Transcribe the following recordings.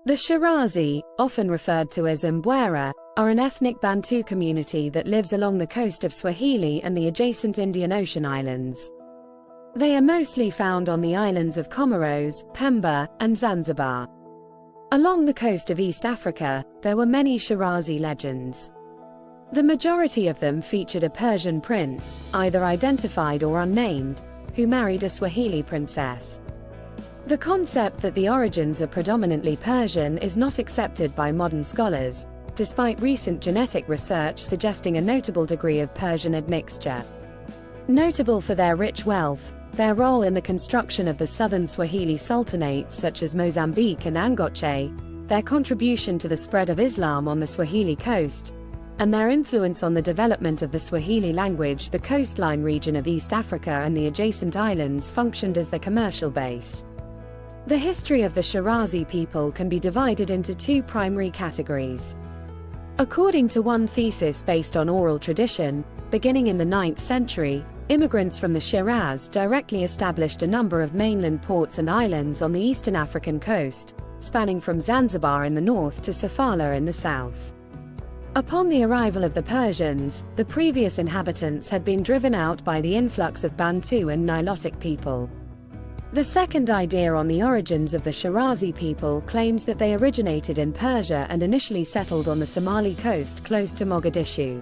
The Shirazi, often referred to as Mbwera, are an ethnic Bantu community that lives along the coast of Swahili and the adjacent Indian Ocean islands. They are mostly found on the islands of Comoros, Pemba, and Zanzibar. Along the coast of East Africa, there were many Shirazi legends. The majority of them featured a Persian prince, either identified or unnamed, who married a Swahili princess. The concept that the origins are predominantly Persian is not accepted by modern scholars, despite recent genetic research suggesting a notable degree of Persian admixture. Notable for their rich wealth, their role in the construction of the southern Swahili sultanates such as Mozambique and Angoche, their contribution to the spread of Islam on the Swahili coast, and their influence on the development of the Swahili language. The coastline region of East Africa and the adjacent islands functioned as their commercial base. The history of the Shirazi people can be divided into two primary categories. According to one thesis based on oral tradition, beginning in the 9th century, immigrants from the Shiraz directly established a number of mainland ports and islands on the eastern African coast, spanning from Zanzibar in the north to Sofala in the south. Upon the arrival of the Persians, the previous inhabitants had been driven out by the influx of Bantu and Nilotic people. The second idea on the origins of the Shirazi people claims that they originated in Persia and initially settled on the Somali coast close to Mogadishu.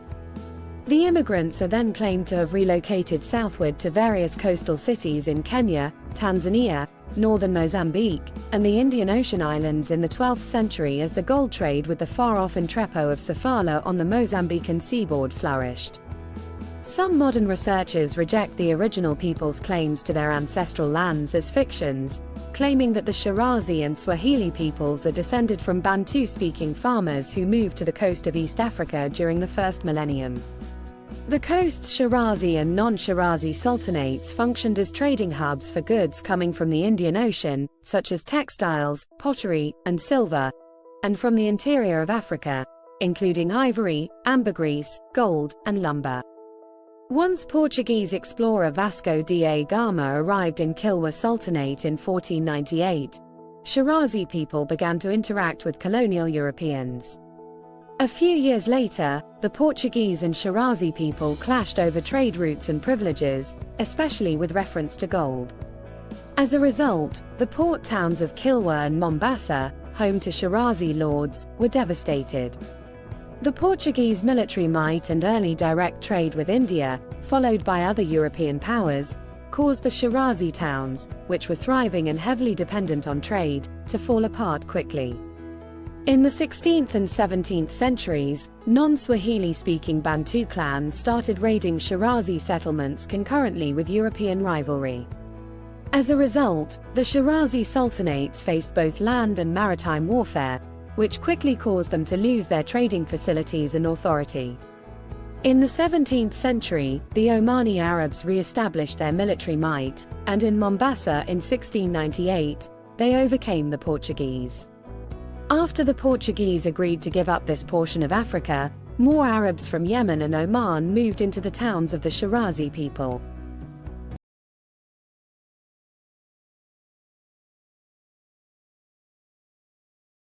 The immigrants are then claimed to have relocated southward to various coastal cities in Kenya, Tanzania, northern Mozambique, and the Indian Ocean islands in the 12th century as the gold trade with the far-off entrepot of Sofala on the Mozambican seaboard flourished. Some modern researchers reject the original people's claims to their ancestral lands as fictions, claiming that the Shirazi and Swahili peoples are descended from Bantu-speaking farmers who moved to the coast of East Africa during the first millennium. The coast's Shirazi and non-Shirazi sultanates functioned as trading hubs for goods coming from the Indian Ocean, such as textiles, pottery, and silver, and from the interior of Africa, including ivory, ambergris, gold, and lumber. Once Portuguese explorer Vasco da Gama arrived in Kilwa Sultanate in 1498, Shirazi people began to interact with colonial Europeans. A few years later, the Portuguese and Shirazi people clashed over trade routes and privileges, especially with reference to gold. As a result, the port towns of Kilwa and Mombasa, home to Shirazi lords, were devastated. The Portuguese military might and early direct trade with India, followed by other European powers, caused the Shirazi towns, which were thriving and heavily dependent on trade, to fall apart quickly. In the 16th and 17th centuries, non-Swahili-speaking Bantu clans started raiding Shirazi settlements concurrently with European rivalry. As a result, the Shirazi sultanates faced both land and maritime warfare, which quickly caused them to lose their trading facilities and authority. In the 17th century, the Omani Arabs re-established their military might, and in Mombasa in 1698, they overcame the Portuguese. After the Portuguese agreed to give up this portion of Africa, more Arabs from Yemen and Oman moved into the towns of the Shirazi people.